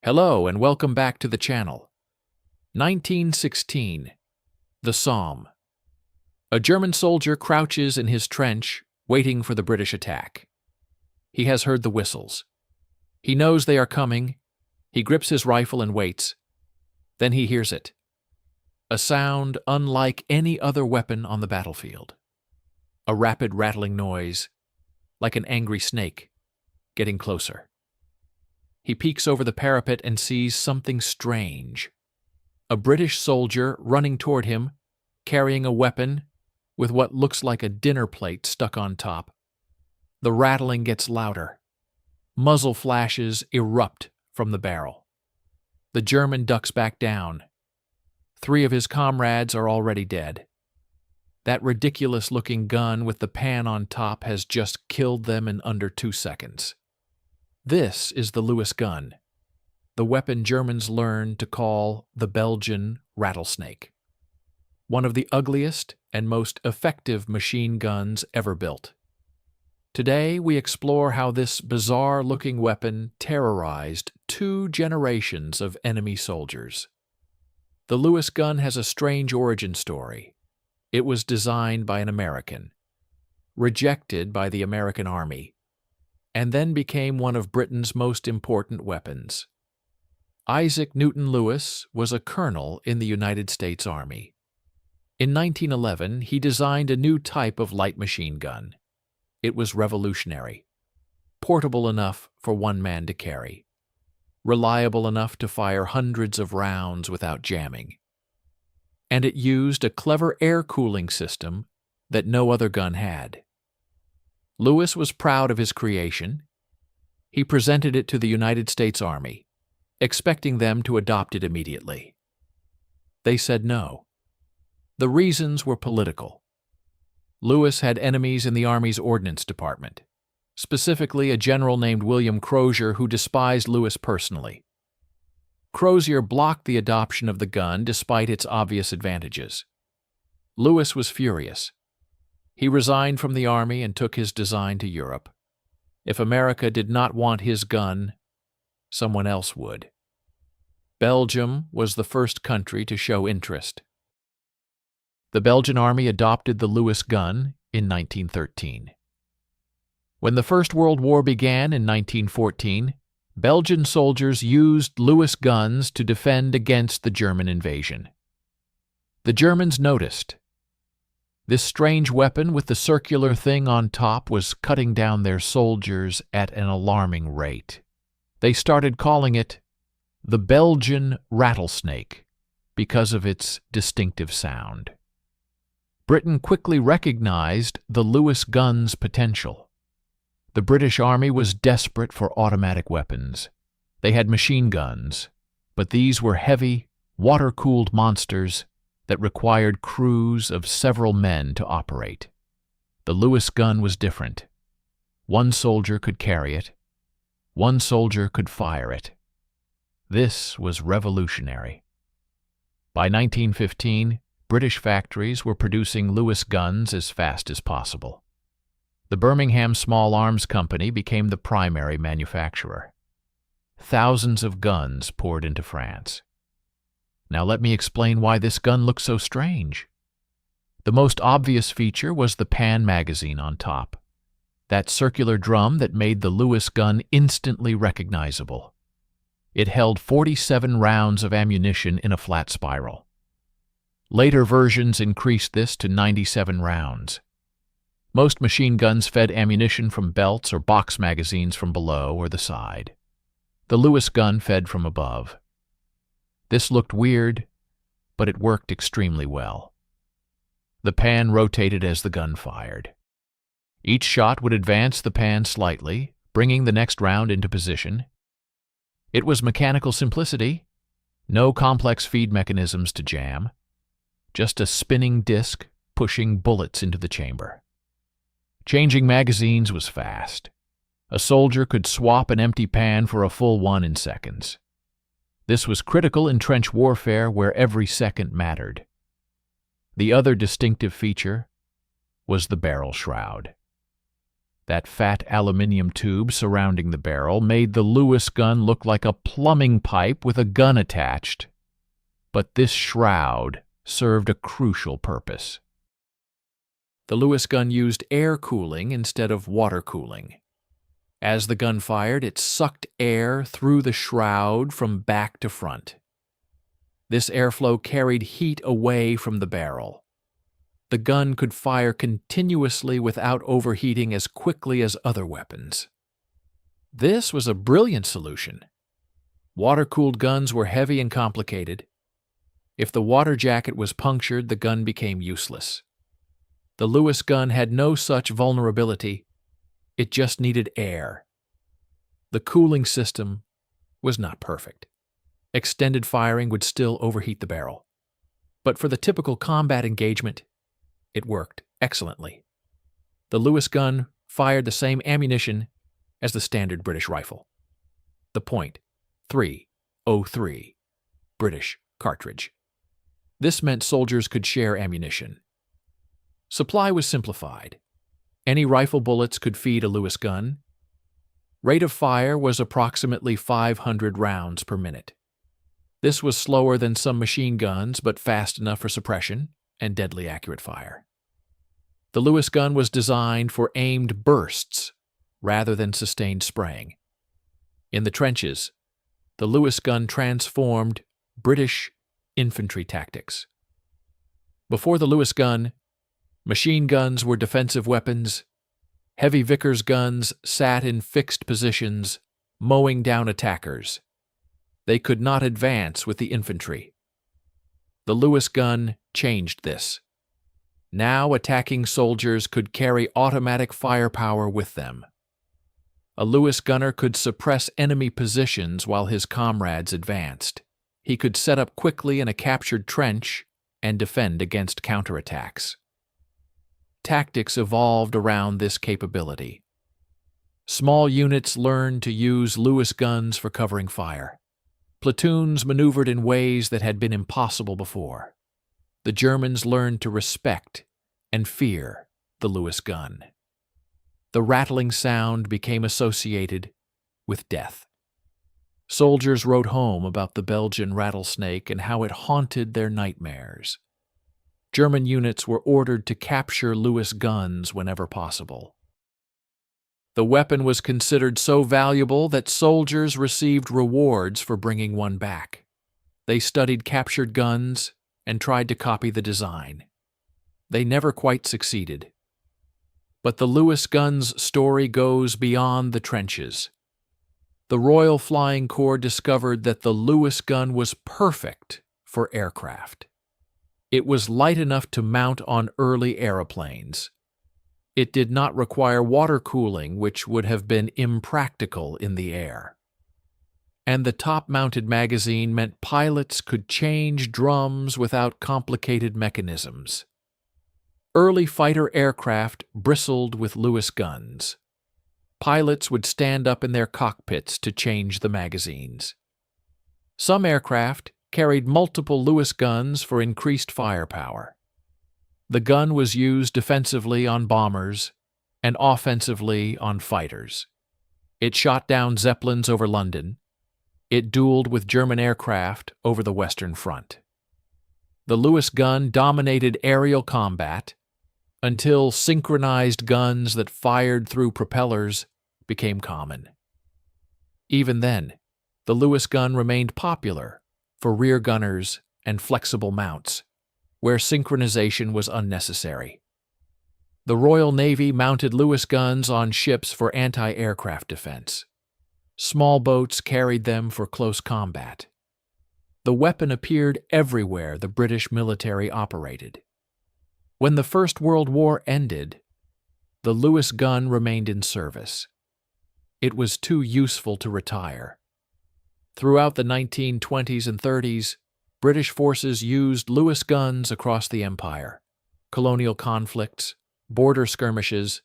Hello and welcome back to the channel. 1916. The Somme. A German soldier crouches in his trench, waiting for the British attack. He has heard the whistles. He knows they are coming. He grips his rifle and waits. Then he hears it. A sound unlike any other weapon on the battlefield. A rapid rattling noise, like an angry snake, getting closer. He peeks over the parapet and sees something strange. A British soldier running toward him, carrying a weapon with what looks like a dinner plate stuck on top. The rattling gets louder. Muzzle flashes erupt from the barrel. The German ducks back down. 3 of his comrades are already dead. That ridiculous-looking gun with the pan on top has just killed them in under 2 seconds. This is the Lewis gun, the weapon Germans learned to call the Belgian rattlesnake. One of the ugliest and most effective machine guns ever built. Today we explore how this bizarre-looking weapon terrorized 2 generations of enemy soldiers. The Lewis gun has a strange origin story. It was designed by an American, rejected by the American Army, and then became one of Britain's most important weapons. Isaac Newton Lewis was a colonel in the United States Army. In 1911, he designed a new type of light machine gun. It was revolutionary, portable enough for one man to carry, reliable enough to fire hundreds of rounds without jamming. And it used a clever air cooling system that no other gun had. Lewis was proud of his creation. He presented it to the United States Army, expecting them to adopt it immediately. They said no. The reasons were political. Lewis had enemies in the Army's Ordnance Department, specifically a general named William Crozier who despised Lewis personally. Crozier blocked the adoption of the gun despite its obvious advantages. Lewis was furious. He resigned from the Army and took his design to Europe. If America did not want his gun, someone else would. Belgium was the first country to show interest. The Belgian Army adopted the Lewis gun in 1913. When the First World War began in 1914, Belgian soldiers used Lewis guns to defend against the German invasion. The Germans noticed. This strange weapon with the circular thing on top was cutting down their soldiers at an alarming rate. They started calling it the Belgian rattlesnake because of its distinctive sound. Britain quickly recognized the Lewis gun's potential. The British Army was desperate for automatic weapons. They had machine guns, but these were heavy, water-cooled monsters that required crews of several men to operate. The Lewis gun was different. One soldier could carry it. One soldier could fire it. This was revolutionary. By 1915, British factories were producing Lewis guns as fast as possible. The Birmingham Small Arms Company became the primary manufacturer. Thousands of guns poured into France. Now let me explain why this gun looks so strange. The most obvious feature was the pan magazine on top, that circular drum that made the Lewis gun instantly recognizable. It held 47 rounds of ammunition in a flat spiral. Later versions increased this to 97 rounds. Most machine guns fed ammunition from belts or box magazines from below or the side. The Lewis gun fed from above. This looked weird, but it worked extremely well. The pan rotated as the gun fired. Each shot would advance the pan slightly, bringing the next round into position. It was mechanical simplicity, no complex feed mechanisms to jam, just a spinning disc pushing bullets into the chamber. Changing magazines was fast. A soldier could swap an empty pan for a full one in seconds. This was critical in trench warfare where every second mattered. The other distinctive feature was the barrel shroud. That fat aluminium tube surrounding the barrel made the Lewis gun look like a plumbing pipe with a gun attached. But this shroud served a crucial purpose. The Lewis gun used air cooling instead of water cooling. As the gun fired, it sucked air through the shroud from back to front. This airflow carried heat away from the barrel. The gun could fire continuously without overheating as quickly as other weapons. This was a brilliant solution. Water-cooled guns were heavy and complicated. If the water jacket was punctured, the gun became useless. The Lewis gun had no such vulnerability. It just needed air. The cooling system was not perfect. Extended firing would still overheat the barrel. But for the typical combat engagement, it worked excellently. The Lewis gun fired the same ammunition as the standard British rifle. The .303 British cartridge. This meant soldiers could share ammunition. Supply was simplified. Any rifle bullets could feed a Lewis gun. Rate of fire was approximately 500 rounds per minute. This was slower than some machine guns, but fast enough for suppression and deadly accurate fire. The Lewis gun was designed for aimed bursts rather than sustained spraying. In the trenches, the Lewis gun transformed British infantry tactics. Before the Lewis gun, machine guns were defensive weapons. Heavy Vickers guns sat in fixed positions, mowing down attackers. They could not advance with the infantry. The Lewis gun changed this. Now attacking soldiers could carry automatic firepower with them. A Lewis gunner could suppress enemy positions while his comrades advanced. He could set up quickly in a captured trench and defend against counterattacks. Tactics evolved around this capability. Small units learned to use Lewis guns for covering fire. Platoons maneuvered in ways that had been impossible before. The Germans learned to respect and fear the Lewis gun. The rattling sound became associated with death. Soldiers wrote home about the Belgian rattlesnake and how it haunted their nightmares. German units were ordered to capture Lewis guns whenever possible. The weapon was considered so valuable that soldiers received rewards for bringing one back. They studied captured guns and tried to copy the design. They never quite succeeded. But the Lewis gun's story goes beyond the trenches. The Royal Flying Corps discovered that the Lewis gun was perfect for aircraft. It was light enough to mount on early aeroplanes. It did not require water cooling, which would have been impractical in the air. And the top-mounted magazine meant pilots could change drums without complicated mechanisms. Early fighter aircraft bristled with Lewis guns. Pilots would stand up in their cockpits to change the magazines. Some aircraft carried multiple Lewis guns for increased firepower. The gun was used defensively on bombers and offensively on fighters. It shot down Zeppelins over London. It dueled with German aircraft over the Western Front. The Lewis gun dominated aerial combat until synchronized guns that fired through propellers became common. Even then, the Lewis gun remained popular for rear gunners and flexible mounts, where synchronization was unnecessary. The Royal Navy mounted Lewis guns on ships for anti-aircraft defense. Small boats carried them for close combat. The weapon appeared everywhere the British military operated. When the First World War ended, the Lewis gun remained in service. It was too useful to retire. Throughout the 1920s and 30s, British forces used Lewis guns across the empire. Colonial conflicts, border skirmishes,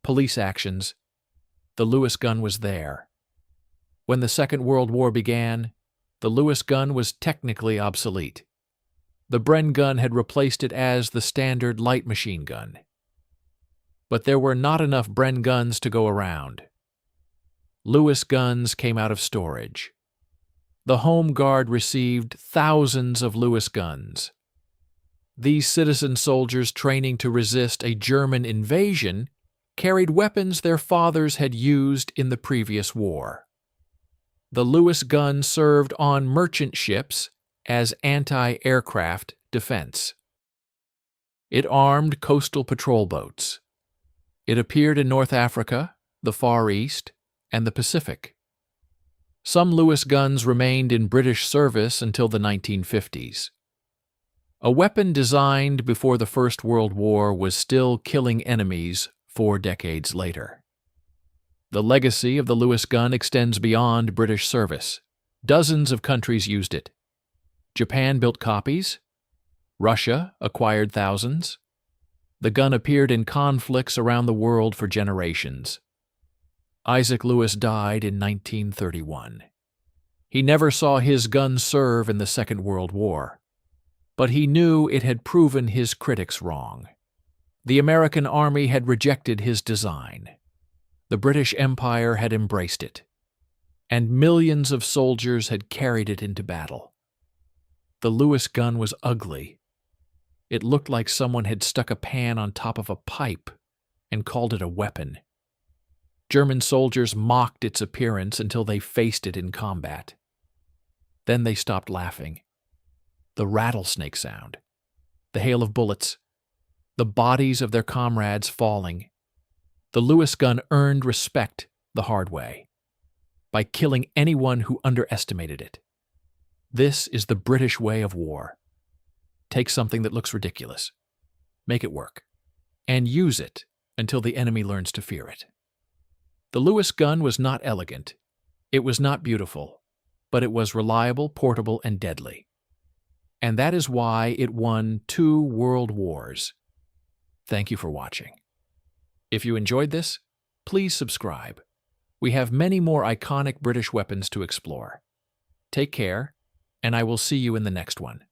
police actions. The Lewis gun was there. When the Second World War began, the Lewis gun was technically obsolete. The Bren gun had replaced it as the standard light machine gun. But there were not enough Bren guns to go around. Lewis guns came out of storage. The Home Guard received thousands of Lewis guns. These citizen soldiers training to resist a German invasion carried weapons their fathers had used in the previous war. The Lewis gun served on merchant ships as anti-aircraft defense. It armed coastal patrol boats. It appeared in North Africa, the Far East, and the Pacific. Some Lewis guns remained in British service until the 1950s. A weapon designed before the First World War was still killing enemies 4 decades later. The legacy of the Lewis gun extends beyond British service. Dozens of countries used it. Japan built copies. Russia acquired thousands. The gun appeared in conflicts around the world for generations. Isaac Lewis died in 1931. He never saw his gun serve in the Second World War, but he knew it had proven his critics wrong. The American Army had rejected his design. The British Empire had embraced it, and millions of soldiers had carried it into battle. The Lewis gun was ugly. It looked like someone had stuck a pan on top of a pipe and called it a weapon. German soldiers mocked its appearance until they faced it in combat. Then they stopped laughing. The rattlesnake sound, the hail of bullets, the bodies of their comrades falling. The Lewis gun earned respect the hard way, by killing anyone who underestimated it. This is the British way of war. Take something that looks ridiculous, make it work, and use it until the enemy learns to fear it. The Lewis gun was not elegant. It was not beautiful, but it was reliable, portable, and deadly. And that is why it won 2 world wars. Thank you for watching. If you enjoyed this, please subscribe. We have many more iconic British weapons to explore. Take care, and I will see you in the next one.